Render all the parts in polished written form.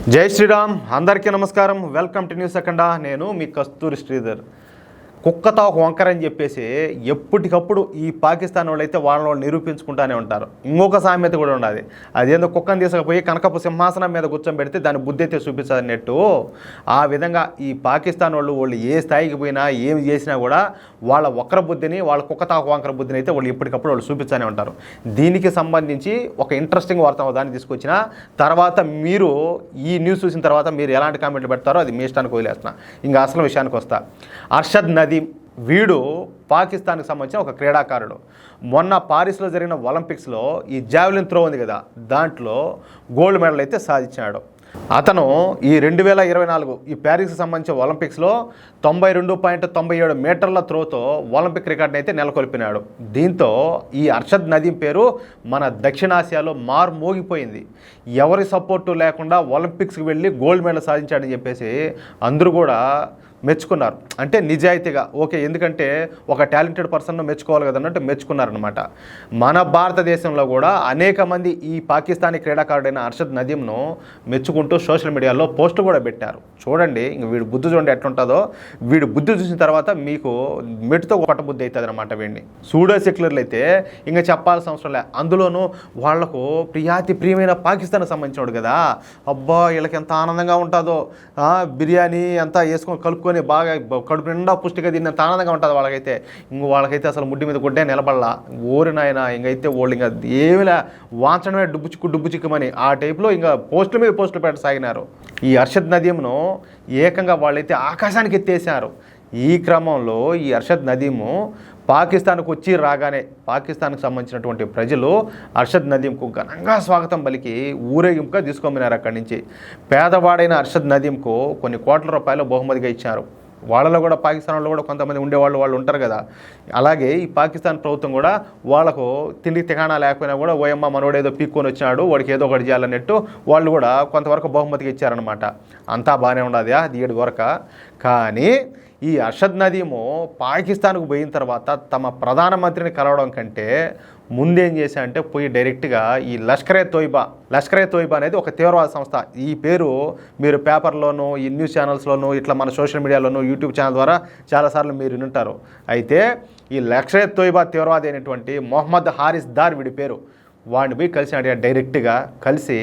జై శ్రీరామ్. అందరికీ నమస్కారం. వెల్కమ్ టు న్యూస్ సెకండా. నేను మీ కస్తూరి శ్రీధర్. కుక్కతో ఒక వంకర అని చెప్పేసి ఎప్పటికప్పుడు ఈ పాకిస్తాన్ వాళ్ళు అయితే వాళ్ళని నిరూపించుకుంటూనే ఉంటారు. ఇంకొక సామెత కూడా ఉండదు. అదేందో కుక్కను తీసుకుపోయి కనకపు సింహాసనం మీద కూర్చోబెడితే దాని బుద్ధి అయితే చూపించాలన్నట్టు ఆ విధంగా ఈ పాకిస్తాన్ వాళ్ళు ఏ స్థాయికి పోయినా ఏమి చేసినా కూడా వాళ్ళ వక్ర బుద్ధిని, వాళ్ళ కుక్కతో ఒక వంకర బుద్ధిని అయితే వాళ్ళు ఎప్పటికప్పుడు వాళ్ళు చూపించానే ఉంటారు. దీనికి సంబంధించి ఒక ఇంట్రెస్టింగ్ వార్త దాన్ని తీసుకొచ్చిన తర్వాత మీరు ఈ న్యూస్ చూసిన తర్వాత మీరు ఎలాంటి కామెంట్లు పెడతారో అది మీ ఇష్టానికి వదిలేస్తున్నా. ఇంకా అసలు విషయానికి వస్తా. అర్షద్ నదీమ్ వీడు పాకిస్తాన్కి సంబంధించిన ఒక క్రీడాకారుడు. మొన్న పారిస్లో జరిగిన ఒలింపిక్స్లో ఈ జావెలిన్ త్రో ఉంది కదా, దాంట్లో గోల్డ్ మెడల్ అయితే సాధించాడు. అతను ఈ 2024 ఈ ప్యారిస్కి సంబంధించిన ఒలింపిక్స్లో 92.97 మీటర్ల త్రోతో ఒలింపిక్ రికార్డుని అయితే నెలకొల్పినాడు. దీంతో ఈ అర్షద్ నదీం పేరు మన దక్షిణాసియాలో మోగిపోయింది. ఎవరి సపోర్టు లేకుండా ఒలింపిక్స్కి వెళ్ళి గోల్డ్ మెడల్ సాధించాడని చెప్పేసి అందరూ కూడా మెచ్చుకున్నారు. అంటే నిజాయితీగా ఓకే, ఎందుకంటే ఒక టాలెంటెడ్ పర్సన్ను మెచ్చుకోవాలి కదన్నట్టు మెచ్చుకున్నారనమాట. మన భారతదేశంలో కూడా అనేక మంది ఈ పాకిస్తానీ క్రీడాకారుడైన అర్షద్ నదీంను మెచ్చుకుంటూ సోషల్ మీడియాలో పోస్ట్ కూడా పెట్టారు. చూడండి, ఇంక వీడి బుద్ధి చూడండి ఎట్లుంటుందో. వీడి బుద్ధి చూసిన తర్వాత మీకు మెట్టుతో కొట్ట బుద్ధి అవుతుంది అనమాట. వీడిని సూడో సెక్యులర్లు అయితే ఇంకా చెప్పాల్సిన అవసరం లే. అందులోనూ వాళ్లకు ప్రియమైన పాకిస్తాన్కి సంబంధించినోడు కదా, అబ్బా వీళ్ళకి ఎంత ఆనందంగా ఉంటుందో. బిర్యానీ అంతా వేసుకొని కలుపుకొని బాగా కడుపు నిండా పుష్టిగా తిన్నంత ఆనందంగా ఉంటుంది వాళ్ళకైతే. వాళ్ళకైతే అసలు ముడ్డి మీద గుడ్డే నిలబడలా. ఊరినాయన ఇంకైతే వాళ్ళు ఇంకా ఏమిలా వాంచడమే డుబ్బు చిక్కుమని ఆ టైప్లో ఇంకా పోస్టుల మీద పోస్టులు పెట్టసాగినారు. ఈ అర్షద్ నదీంను ఏకంగా వాళ్ళైతే ఆకాశానికి ఎత్తేసారు. ఈ క్రమంలో ఈ అర్షద్ నదీము పాకిస్తాన్కు వచ్చి రాగానే పాకిస్తాన్కు సంబంధించినటువంటి ప్రజలు అర్షద్ నదీంకు ఘనంగా స్వాగతం పలికి ఊరేగింపుగా తీసుకొమ్మినారు. అక్కడి నుంచి పేదవాడైన అర్షద్ నదీంకు కొన్ని కోట్ల రూపాయలు బహుమతిగా ఇచ్చారు. వాళ్ళలో కూడా పాకిస్తాన్లో కూడా కొంతమంది వాళ్ళు ఉంటారు కదా. అలాగే ఈ పాకిస్తాన్ ప్రభుత్వం కూడా వాళ్ళకు తిండి తికాణా లేకపోయినా కూడా ఓయమ్మ మనోడు ఏదో పీక్కొని వచ్చినాడు, వాడికి ఏదో ఒకటి చేయాలన్నట్టు వాళ్ళు కూడా కొంతవరకు బహుమతిగా ఇచ్చారనమాట. అంతా బాగానే ఉండదు దీడి వరక. కానీ ఈ అర్షద్ నదీము పాకిస్తాన్కు పోయిన తర్వాత తమ ప్రధానమంత్రిని కలవడం కంటే ముందేం చేశారంటే పోయి డైరెక్ట్గా ఈ లష్కరే తోయిబా అనేది ఒక తీవ్రవాద సంస్థ. ఈ పేరు మీరు పేపర్లోనూ ఈ న్యూస్ ఛానల్స్లోనూ ఇట్లా మన సోషల్ మీడియాలోనూ యూట్యూబ్ ఛానల్ ద్వారా చాలాసార్లు మీరు వింటారు. అయితే ఈ లష్కరే తోయిబా తీవ్రవాది అయినటువంటి మొహమ్మద్ హారిస్ దార్ వీడి పేరు. వాడిని పోయి కలిసినాడు డైరెక్ట్గా. కలిసి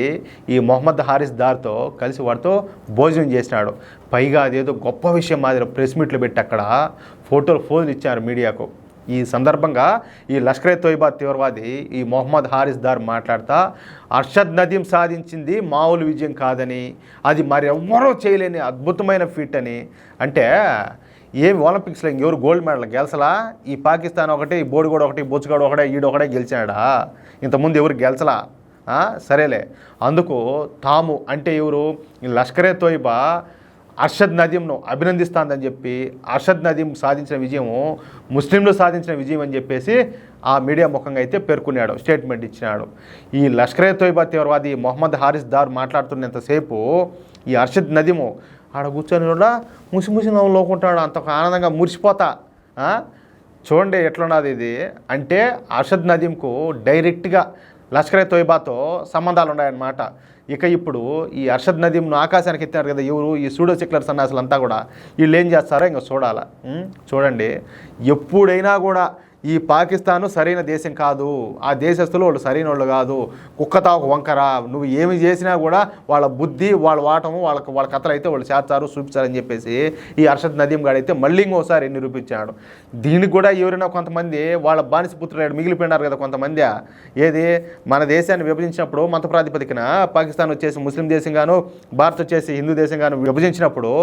ఈ మొహమ్మద్ హారిస్ దార్తో కలిసి వాడితో భోజనం చేసినాడు. పైగా అదేదో గొప్ప విషయం మాదిరి ప్రెస్ మీట్లు పెట్టి అక్కడ ఫోజులు ఇచ్చారు మీడియాకు. ఈ సందర్భంగా ఈ లష్కరే తోయిబా తీవ్రవాది ఈ మొహమ్మద్ హారిస్ దార్ మాట్లాడుతూ అర్షద్ నదీం సాధించింది మామూలు విజయం కాదని, అది మరి ఎవ్వరూ చేయలేని అద్భుతమైన ఫీట్ అని. అంటే ఏమి ఒలింపిక్స్లో ఇంకెవరు గోల్డ్ మెడల్ గెలిచలా? ఈ పాకిస్తాన్ ఒకటి, ఈ బోడిగోడు ఒకటి, బొచ్చుగాడు ఒకటే, ఈడొకటే గెలిచాడా? ఇంతకుముందు ఎవరు గెలిచలా? సరేలే. అందుకు తాము అంటే ఎవరు ఈ లష్కరే తోయిబా అర్షద్ నదీంను అభినందిస్తాందని చెప్పి అర్షద్ నదీం సాధించిన విజయము ముస్లింలు సాధించిన విజయం అని చెప్పేసి ఆ మీడియా ముఖంగా అయితే పేర్కొన్నాడు, స్టేట్మెంట్ ఇచ్చినాడు. ఈ లష్కరే తోయిబా తీవ్రవాది మొహమ్మద్ హారిస్ దార్ మాట్లాడుతున్నంతసేపు ఈ అర్షద్ నదీము ఆడ కూర్చొని కూడా ముసి నవ్వులోకుంటాడు, అంత ఆనందంగా మురిసిపోతా. చూడండి ఎట్లున్నది ఇది. అంటే అర్షద్ నదీంకు డైరెక్ట్గా లష్కరే తోయిబాతో సంబంధాలు ఉన్నాయన్నమాట. ఇక ఇప్పుడు ఈ అర్షద్ నదీంను ఆకాశానికి ఎత్తారు కదా ఎవరు, ఈ సూడో సెక్యులర్ సన్నాసులు అంతా కూడా. వీళ్ళు ఏం చేస్తారో ఇంకా చూడాలా. చూడండి, ఎప్పుడైనా కూడా ఈ పాకిస్తాను సరైన దేశం కాదు, ఆ దేశస్తులు వాళ్ళు సరైన వాళ్ళు కాదు, కుక్కతా ఒక వంకర. నువ్వు ఏమి చేసినా కూడా వాళ్ళ బుద్ధి, వాళ్ళ వాటము, వాళ్ళ కథలు అయితే వాళ్ళు చేస్తారు, చూపించారని చెప్పేసి ఈ అర్షద్ నదీం గారు అయితే మళ్ళీ ఇంకోసారి నిరూపించాడు. దీనికి కూడా ఎవరైనా కొంతమంది వాళ్ళ బానిసపుత్రులు మిగిలిపోయినారు కదా కొంతమంది. ఏది మన దేశాన్ని విభజించినప్పుడు మత ప్రాతిపదికన పాకిస్తాన్ వచ్చేసి ముస్లిం దేశంగాను, భారత్ వచ్చేసి హిందూ దేశంగాను విభజించినప్పుడు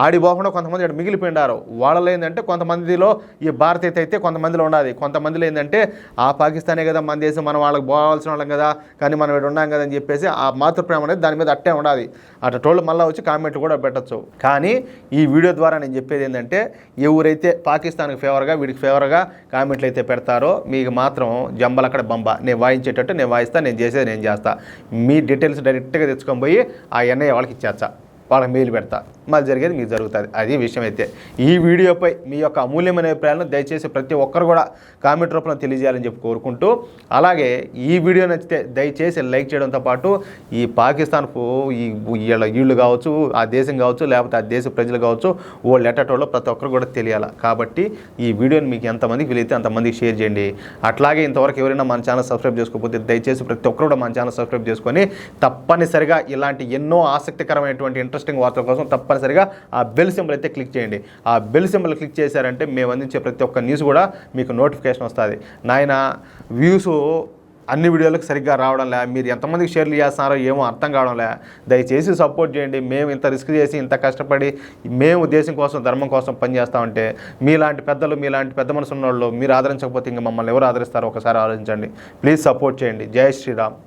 ఆడిపోకుండా కొంతమంది మిగిలిపోయినారు. వాళ్ళలో ఏంటంటే కొంతమందిలో ఈ భారత్ అయితే కొంతమందిలో ఉండాలి, కొంతమందిలో ఏంటంటే ఆ పాకిస్తానే కదా మన దేశం, మనం వాళ్ళకి పోవాల్సిన వాళ్ళం కదా, కానీ మనం ఇక్కడ ఉన్నాం కదా అని చెప్పేసి ఆ మాతృప్రేమ అనేది దాని మీద అట్టే ఉండాలి. అట్లా టోళ్ళు మళ్ళీ వచ్చి కామెంట్లు కూడా పెట్టచ్చు. కానీ ఈ వీడియో ద్వారా నేను చెప్పేది ఏంటంటే ఎవరైతే పాకిస్తాన్కి ఫేవర్గా వీడికి ఫేవర్గా కామెంట్లు అయితే పెడతారో మీకు మాత్రం జంబలు అక్కడ బంబ. నేను వాయించేటట్టు నేను వాయిస్తా, నేను చేసేది నేను చేస్తా. మీ డీటెయిల్స్ డైరెక్ట్గా తెచ్చుకొని పోయి ఆ ఎన్ఐ వాళ్ళకి ఇచ్చేస్తా. వాళ్ళకి మెయిల్ పెడతా, మళ్ళీ జరిగేది మీకు జరుగుతుంది. అది విషయం అయితే. ఈ వీడియోపై మీ యొక్క అమూల్యమైన అభిప్రాయాలను దయచేసి ప్రతి ఒక్కరు కూడా కామెంట్ రూపంలో తెలియజేయాలని చెప్పి కోరుకుంటూ, అలాగే ఈ వీడియో నచ్చితే దయచేసి లైక్ చేయడంతో పాటు ఈ పాకిస్తాన్కు వీళ్ళు కావచ్చు, ఆ దేశం కావచ్చు, లేకపోతే ఆ దేశ ప్రజలు కావచ్చు, వాళ్ళు ఎట్టటోళ్ళు ప్రతి ఒక్కరు కూడా తెలియాలి. కాబట్టి ఈ వీడియోని మీకు ఎంతమందికి వీలైతే అంతమందికి షేర్ చేయండి. అట్లాగే ఇంతవరకు ఎవరైనా మన ఛానల్ సబ్స్క్రైబ్ చేసుకోకపోతే దయచేసి ప్రతి ఒక్కరు కూడా మన ఛానల్ సబ్స్క్రైబ్ చేసుకొని తప్పనిసరిగా ఇలాంటి ఎన్నో ఆసక్తికరమైనటువంటి ఇంట్రెస్టింగ్ వార్తల కోసం తప్పనిసరిగా ఆ బెల్ సింబల్ అయితే క్లిక్ చేయండి. ఆ బెల్ సింబల్ క్లిక్ చేశారంటే మేము అందించే ప్రతి ఒక్క న్యూస్ కూడా మీకు నోటిఫికేషన్ వస్తుంది. నాయన వ్యూస్ అన్ని వీడియోలకు సరిగ్గా రావడం లే, మీరు ఎంతమందికి షేర్లు చేస్తున్నారో ఏమో అర్థం కావడం లే. దయచేసి సపోర్ట్ చేయండి. మేము ఇంత రిస్క్ చేసి ఇంత కష్టపడి మేము దేశం కోసం ధర్మం కోసం పనిచేస్తామంటే మీలాంటి పెద్దలు, మీలాంటి పెద్ద మనసు ఉన్న వాళ్ళు మీరు ఆదరించకపోతే ఇంకా మమ్మల్ని ఎవరు ఆదరిస్తారో ఒకసారి ఆలోచించండి. ప్లీజ్ సపోర్ట్ చేయండి. జై శ్రీరామ్.